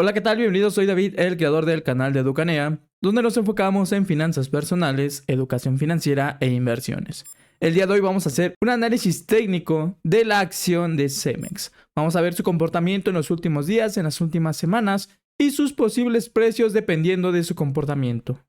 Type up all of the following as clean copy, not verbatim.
Hola, ¿qué tal? Bienvenidos, soy David, el creador del canal de Educanea, donde nos enfocamos en finanzas personales, educación financiera e inversiones. El día de hoy vamos a hacer un análisis técnico de la acción de Cemex. Vamos a ver su comportamiento en los últimos días, en las últimas semanas y sus posibles precios dependiendo de su comportamiento.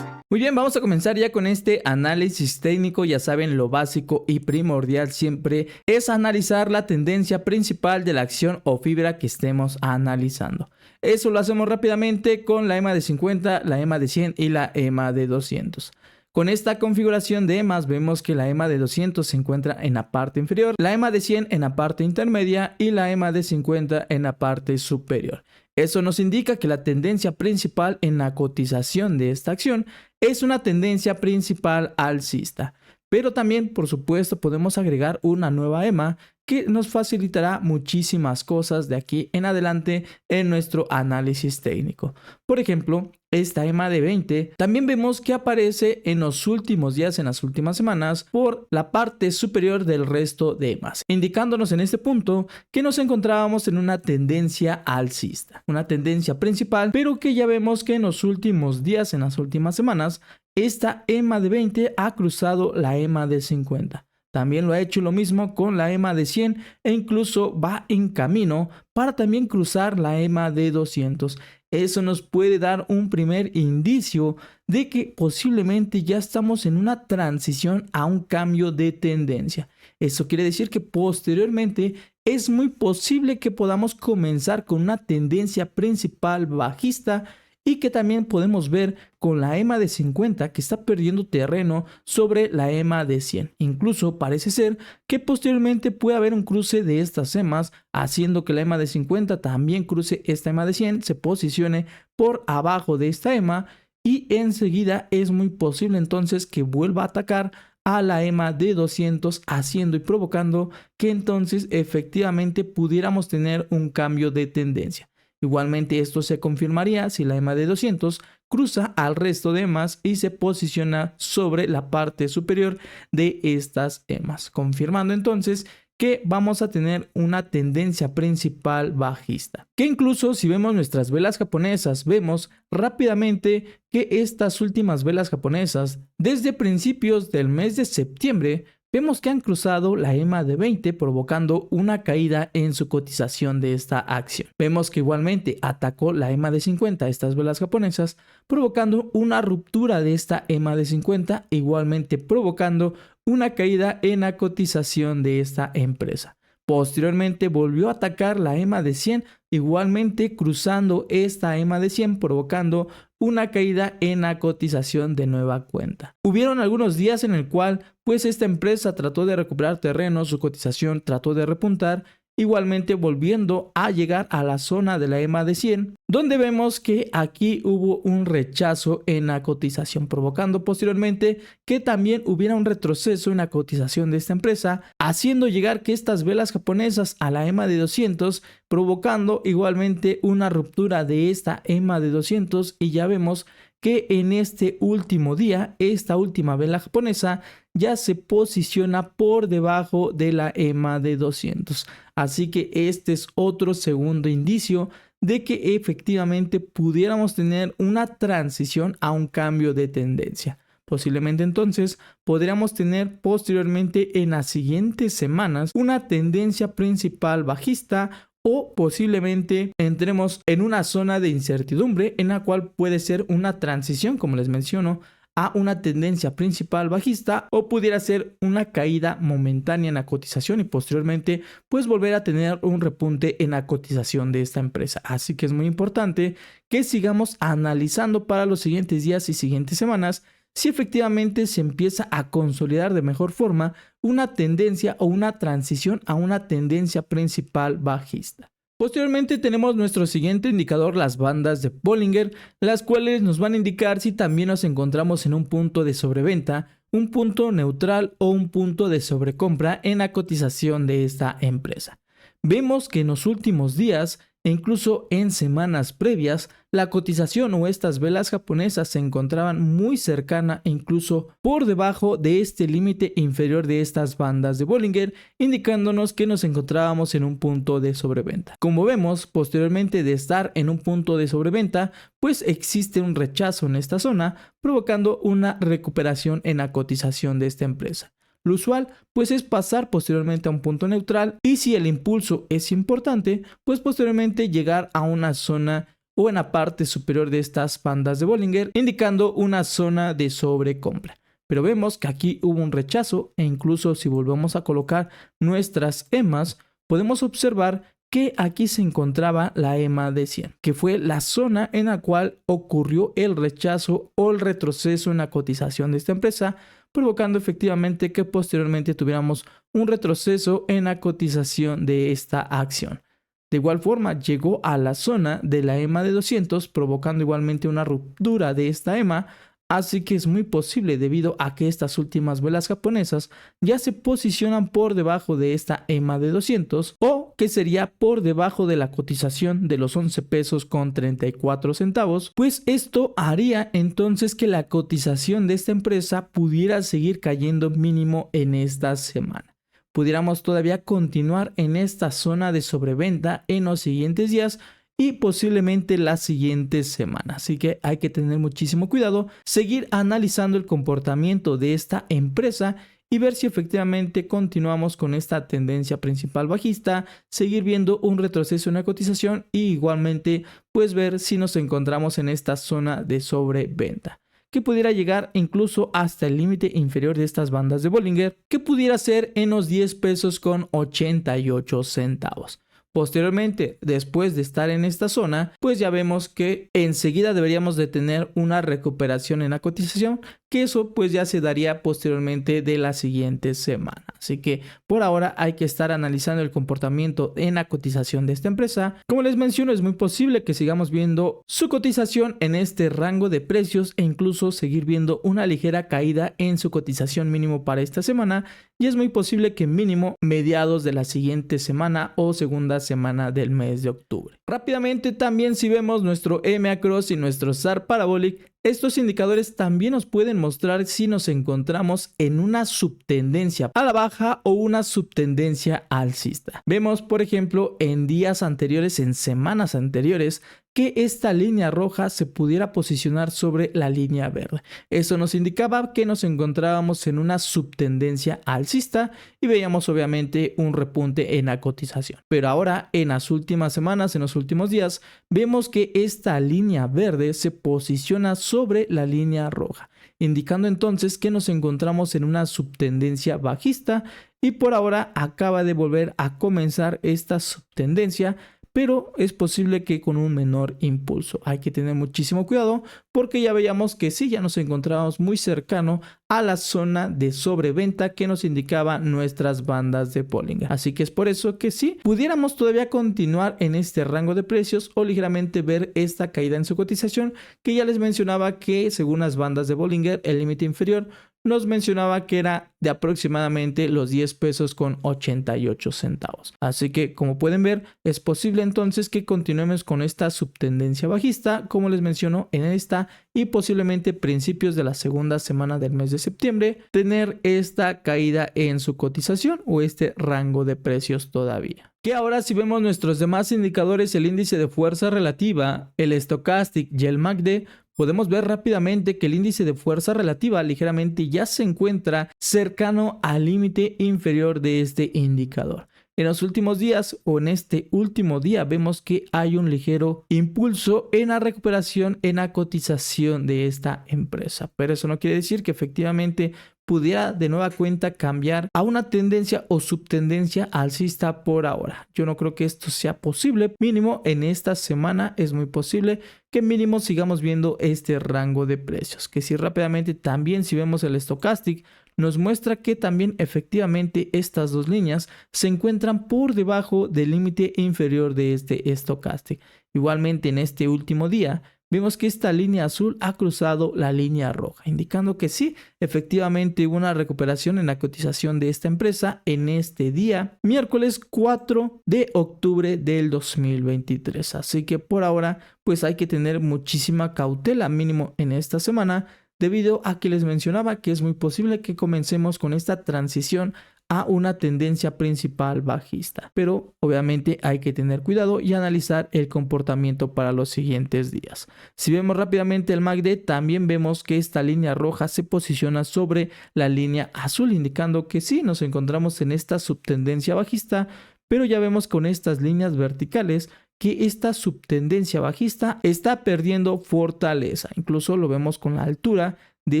Muy bien, vamos a comenzar ya con este análisis técnico. Ya saben, lo básico y primordial siempre es analizar la tendencia principal de la acción o fibra que estemos analizando. Eso lo hacemos rápidamente con la EMA de 50, la EMA de 100 y la EMA de 200. Con esta configuración de EMAs vemos que la EMA de 200 se encuentra en la parte inferior, la EMA de 100 en la parte intermedia y la EMA de 50 en la parte superior. Eso nos indica que la tendencia principal en la cotización de esta acción es una tendencia principal alcista. Pero también, por supuesto, podemos agregar una nueva EMA que nos facilitará muchísimas cosas de aquí en adelante en nuestro análisis técnico. Por ejemplo, esta EMA de 20 también vemos que aparece en los últimos días, en las últimas semanas, por la parte superior del resto de EMAs, indicándonos en este punto que nos encontrábamos en una tendencia alcista, una tendencia principal, pero que ya vemos que en los últimos días, en las últimas semanas, esta EMA de 20 ha cruzado la EMA de 50. También lo ha hecho lo mismo con la EMA de 100 e incluso va en camino para también cruzar la EMA de 200. Eso nos puede dar un primer indicio de que posiblemente ya estamos en una transición a un cambio de tendencia. Eso quiere decir que posteriormente es muy posible que podamos comenzar con una tendencia principal bajista y que también podemos ver con la EMA de 50 que está perdiendo terreno sobre la EMA de 100. Incluso parece ser que posteriormente puede haber un cruce de estas EMAs, haciendo que la EMA de 50 también cruce esta EMA de 100, se posicione por abajo de esta EMA y enseguida es muy posible entonces que vuelva a atacar a la EMA de 200, haciendo y provocando que entonces efectivamente pudiéramos tener un cambio de tendencia. Igualmente esto se confirmaría si la EMA de 200 cruza al resto de EMAs y se posiciona sobre la parte superior de estas EMAs, confirmando entonces que vamos a tener una tendencia principal bajista. Que incluso si vemos nuestras velas japonesas, vemos rápidamente que estas últimas velas japonesas, desde principios del mes de septiembre, vemos que han cruzado la EMA de 20 provocando una caída en su cotización de esta acción. Vemos que igualmente atacó la EMA de 50, estas velas japonesas, provocando una ruptura de esta EMA de 50, igualmente provocando una caída en la cotización de esta empresa. Posteriormente volvió a atacar la EMA de 100, igualmente cruzando esta EMA de 100, provocando una caída en la cotización de nueva cuenta. Hubieron algunos días en el cual pues esta empresa trató de recuperar terreno, su cotización trató de repuntar, igualmente volviendo a llegar a la zona de la EMA de 100, donde vemos que aquí hubo un rechazo en la cotización, provocando posteriormente que también hubiera un retroceso en la cotización de esta empresa, haciendo llegar que estas velas japonesas a la EMA de 200, provocando igualmente una ruptura de esta EMA de 200 y ya vemos que en este último día, esta última vela japonesa ya se posiciona por debajo de la EMA de 200. Así que este es otro segundo indicio de que efectivamente pudiéramos tener una transición a un cambio de tendencia. Posiblemente entonces podríamos tener posteriormente en las siguientes semanas una tendencia principal bajista o posiblemente entremos en una zona de incertidumbre en la cual puede ser una transición, como les menciono, a una tendencia principal bajista o pudiera ser una caída momentánea en la cotización y posteriormente pues volver a tener un repunte en la cotización de esta empresa. Así que es muy importante que sigamos analizando para los siguientes días y siguientes semanas si efectivamente se empieza a consolidar de mejor forma una tendencia o una transición a una tendencia principal bajista. Posteriormente tenemos nuestro siguiente indicador, las bandas de Bollinger, las cuales nos van a indicar si también nos encontramos en un punto de sobreventa, un punto neutral o un punto de sobrecompra en la cotización de esta empresa. Vemos que en los últimos días e incluso en semanas previas la cotización o estas velas japonesas se encontraban muy cercana e incluso por debajo de este límite inferior de estas bandas de Bollinger, indicándonos que nos encontrábamos en un punto de sobreventa. Como vemos, posteriormente de estar en un punto de sobreventa, pues existe un rechazo en esta zona, provocando una recuperación en la cotización de esta empresa. Lo usual pues es pasar posteriormente a un punto neutral y si el impulso es importante, pues posteriormente llegar a una zona o en la parte superior de estas bandas de Bollinger, indicando una zona de sobrecompra. Pero vemos que aquí hubo un rechazo e incluso si volvemos a colocar nuestras EMAs, podemos observar que aquí se encontraba la EMA de 100, que fue la zona en la cual ocurrió el rechazo o el retroceso en la cotización de esta empresa, provocando efectivamente que posteriormente tuviéramos un retroceso en la cotización de esta acción. De igual forma, llegó a la zona de la EMA de 200, provocando igualmente una ruptura de esta EMA, así que es muy posible debido a que estas últimas velas japonesas ya se posicionan por debajo de esta EMA de 200 o que sería por debajo de la cotización de los 11 pesos con 34 centavos, pues esto haría entonces que la cotización de esta empresa pudiera seguir cayendo mínimo en esta semana. Pudiéramos todavía continuar en esta zona de sobreventa en los siguientes días y posiblemente las siguientes semanas. Así que hay que tener muchísimo cuidado, seguir analizando el comportamiento de esta empresa y ver si efectivamente continuamos con esta tendencia principal bajista, seguir viendo un retroceso en la cotización y igualmente pues ver si nos encontramos en esta zona de sobreventa, que pudiera llegar incluso hasta el límite inferior de estas bandas de Bollinger, que pudiera ser en los 10 pesos con 88 centavos. Posteriormente, después de estar en esta zona, pues ya vemos que enseguida deberíamos de tener una recuperación en la cotización, que eso pues ya se daría posteriormente de la siguiente semana. Así que por ahora hay que estar analizando el comportamiento en la cotización de esta empresa. Como les menciono, es muy posible que sigamos viendo su cotización en este rango de precios e incluso seguir viendo una ligera caída en su cotización mínimo para esta semana, y es muy posible que mínimo mediados de la siguiente semana o segunda semana del mes de octubre. Rápidamente también, si vemos nuestro EMA Cross y nuestro SAR Parabolic, estos indicadores también nos pueden mostrar si nos encontramos en una subtendencia a la baja o una subtendencia alcista. Vemos, por ejemplo, en días anteriores, en semanas anteriores, que esta línea roja se pudiera posicionar sobre la línea verde. Eso nos indicaba que nos encontrábamos en una subtendencia alcista y veíamos obviamente un repunte en la cotización. Pero ahora, en las últimas semanas, en los últimos días, vemos que esta línea verde se posiciona sobre la línea roja, indicando entonces que nos encontramos en una subtendencia bajista y por ahora acaba de volver a comenzar esta subtendencia, pero es posible que con un menor impulso. Hay que tener muchísimo cuidado porque ya veíamos que sí, ya nos encontrábamos muy cercano a la zona de sobreventa que nos indicaba nuestras bandas de Bollinger. Así que es por eso que sí, pudiéramos todavía continuar en este rango de precios o ligeramente ver esta caída en su cotización, que ya les mencionaba que según las bandas de Bollinger, el límite inferior nos mencionaba que era de aproximadamente los 10 pesos con 88 centavos. Así que como pueden ver, es posible entonces que continuemos con esta subtendencia bajista, como les menciono, en esta y posiblemente principios de la segunda semana del mes de septiembre, tener esta caída en su cotización o este rango de precios todavía. Que ahora, si vemos nuestros demás indicadores, el índice de fuerza relativa, el Stochastic y el MACD, podemos ver rápidamente que el índice de fuerza relativa ligeramente ya se encuentra cercano al límite inferior de este indicador. En los últimos días o en este último día vemos que hay un ligero impulso en la recuperación en la cotización de esta empresa, pero eso no quiere decir que efectivamente pudiera de nueva cuenta cambiar a una tendencia o subtendencia alcista por ahora. Yo no creo que esto sea posible. Mínimo en esta semana es muy posible que mínimo sigamos viendo este rango de precios. Que si rápidamente también, si vemos el Stochastic, nos muestra que también efectivamente estas dos líneas se encuentran por debajo del límite inferior de este Stochastic. Igualmente en este último día vemos que esta línea azul ha cruzado la línea roja, indicando que sí, efectivamente hubo una recuperación en la cotización de esta empresa en este día, miércoles 4 de octubre del 2023. Así que por ahora, pues hay que tener muchísima cautela mínimo en esta semana, debido a que les mencionaba que es muy posible que comencemos con esta transición a una tendencia principal bajista, pero obviamente hay que tener cuidado y analizar el comportamiento para los siguientes días. Si vemos rápidamente el MACD, también vemos que esta línea roja se posiciona sobre la línea azul, indicando que sí, nos encontramos en esta subtendencia bajista, pero ya vemos con estas líneas verticales que esta subtendencia bajista está perdiendo fortaleza. Incluso lo vemos con la altura de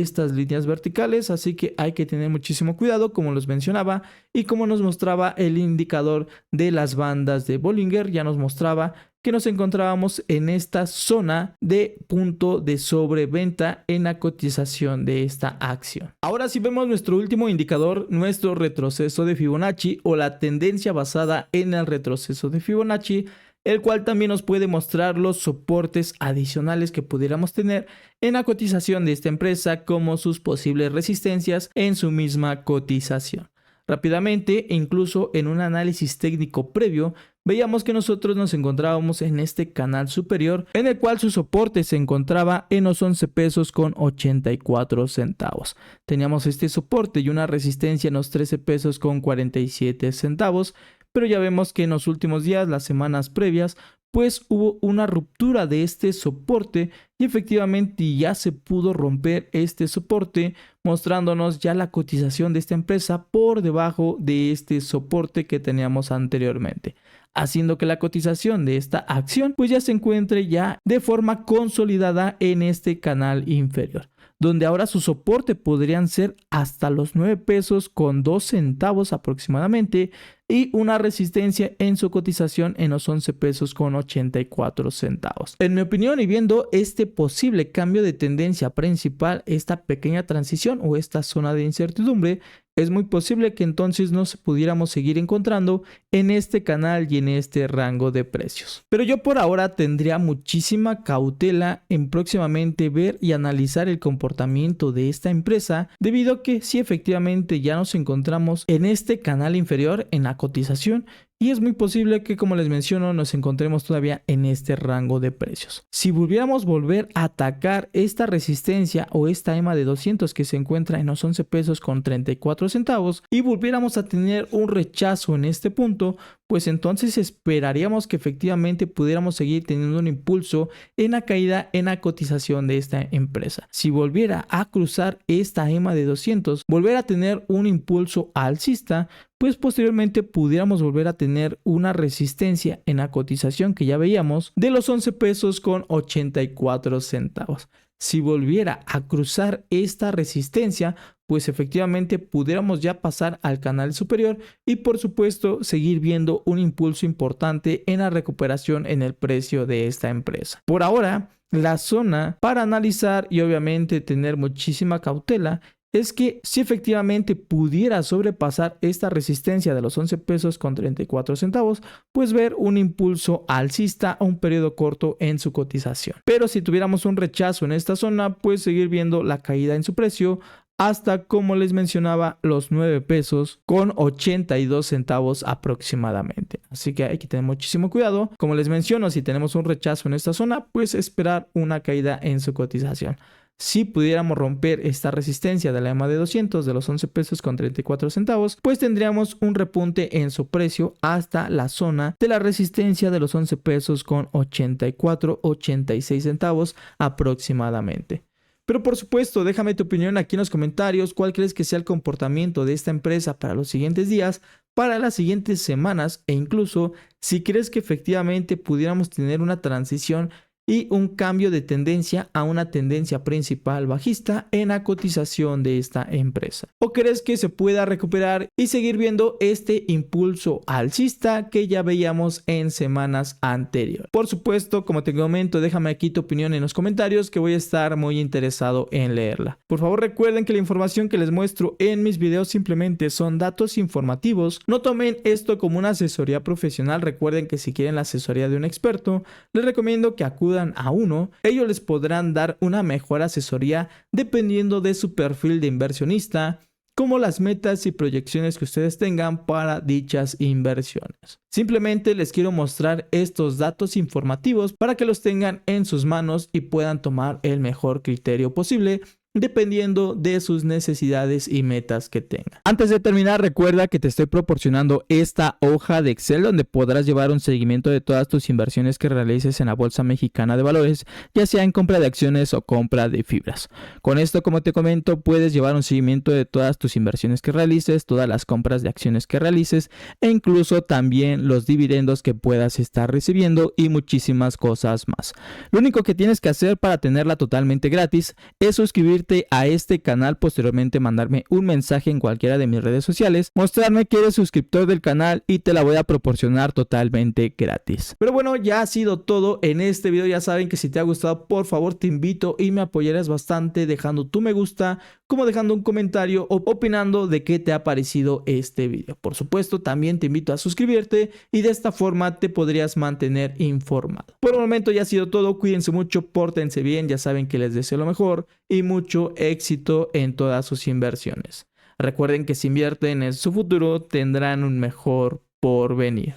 estas líneas verticales, así que hay que tener muchísimo cuidado, como les mencionaba, y como nos mostraba el indicador de las bandas de Bollinger, ya nos mostraba que nos encontrábamos en esta zona de punto de sobreventa en la cotización de esta acción. Ahora sí vemos nuestro último indicador, nuestro retroceso de Fibonacci o la tendencia basada en el retroceso de Fibonacci, el cual también nos puede mostrar los soportes adicionales que pudiéramos tener en la cotización de esta empresa, como sus posibles resistencias en su misma cotización. Rápidamente, e incluso en un análisis técnico previo, veíamos que nosotros nos encontrábamos en este canal superior, en el cual su soporte se encontraba en los 11 pesos con 84 centavos. Teníamos este soporte y una resistencia en los 13 pesos con 47 centavos, pero ya vemos que en los últimos días, las semanas previas, pues hubo una ruptura de este soporte y efectivamente ya se pudo romper este soporte, mostrándonos ya la cotización de esta empresa por debajo de este soporte que teníamos anteriormente, haciendo que la cotización de esta acción pues ya se encuentre ya de forma consolidada en este canal inferior, donde ahora su soporte podrían ser hasta los 9 pesos con 2 centavos aproximadamente y una resistencia en su cotización en los 11 pesos con 84 centavos. En mi opinión, y viendo este posible cambio de tendencia principal, esta pequeña transición o esta zona de incertidumbre, es muy posible que entonces nos pudiéramos seguir encontrando en este canal y en este rango de precios. Pero yo por ahora tendría muchísima cautela en próximamente ver y analizar el comportamiento de esta empresa, debido a que sí, efectivamente ya nos encontramos en este canal inferior en la cotización, y es muy posible que, como les menciono, nos encontremos todavía en este rango de precios. Si volver a atacar esta resistencia o esta EMA de 200 que se encuentra en los 11 pesos con 34 centavos y volviéramos a tener un rechazo en este punto, pues entonces esperaríamos que efectivamente pudiéramos seguir teniendo un impulso en la caída en la cotización de esta empresa. Si volviera a cruzar esta EMA de 200, volver a tener un impulso alcista, pues posteriormente pudiéramos volver a tener una resistencia en la cotización que ya veíamos de los 11 pesos con 84 centavos. Si volviera a cruzar esta resistencia, pues efectivamente pudiéramos ya pasar al canal superior y por supuesto seguir viendo un impulso importante en la recuperación en el precio de esta empresa. Por ahora, la zona para analizar y obviamente tener muchísima cautela es que si efectivamente pudiera sobrepasar esta resistencia de los 11 pesos con 34 centavos, pues ver un impulso alcista a un periodo corto en su cotización. Pero si tuviéramos un rechazo en esta zona, pues seguir viendo la caída en su precio hasta, como les mencionaba, los 9 pesos con 82 centavos aproximadamente. Así que hay que tener muchísimo cuidado. Como les menciono, si tenemos un rechazo en esta zona, pues esperar una caída en su cotización. Si pudiéramos romper esta resistencia de la EMA de 200 de los 11 pesos con 34 centavos, pues tendríamos un repunte en su precio hasta la zona de la resistencia de los 11 pesos con 86 centavos aproximadamente. Pero por supuesto, déjame tu opinión aquí en los comentarios. ¿Cuál crees que sea el comportamiento de esta empresa para los siguientes días, para las siguientes semanas, e incluso si crees que efectivamente pudiéramos tener una transición y un cambio de tendencia a una tendencia principal bajista en la cotización de esta empresa? ¿O crees que se pueda recuperar y seguir viendo este impulso alcista que ya veíamos en semanas anteriores? Por supuesto, como te comento, déjame aquí tu opinión en los comentarios, que voy a estar muy interesado en leerla. Por favor, recuerden que la información que les muestro en mis videos simplemente son datos informativos. No tomen esto como una asesoría profesional. Recuerden que si quieren la asesoría de un experto, les recomiendo que acudan acudan a uno, ellos les podrán dar una mejor asesoría dependiendo de su perfil de inversionista, como las metas y proyecciones que ustedes tengan para dichas inversiones. Simplemente les quiero mostrar estos datos informativos para que los tengan en sus manos y puedan tomar el mejor criterio posible dependiendo de sus necesidades y metas que tengan. Antes de terminar, recuerda que te estoy proporcionando esta hoja de Excel donde podrás llevar un seguimiento de todas tus inversiones que realices en la Bolsa Mexicana de Valores, ya sea en compra de acciones o compra de fibras. Con esto, como te comento, puedes llevar un seguimiento de todas tus inversiones que realices, todas las compras de acciones que realices e incluso también los dividendos que puedas estar recibiendo y muchísimas cosas más. Lo único que tienes que hacer para tenerla totalmente gratis es suscribirte a este canal, posteriormente mandarme un mensaje en cualquiera de mis redes sociales, mostrarme que eres suscriptor del canal y te la voy a proporcionar totalmente gratis. Pero bueno, ya ha sido todo en este video. Ya saben que si te ha gustado, por favor te invito y me apoyarás bastante dejando tu me gusta, como dejando un comentario o opinando de qué te ha parecido este video. Por supuesto, también te invito a suscribirte y de esta forma te podrías mantener informado. Por el momento ya ha sido todo. Cuídense mucho, pórtense bien, ya saben que les deseo lo mejor y mucho éxito en todas sus inversiones. Recuerden que si invierten en su futuro tendrán un mejor porvenir.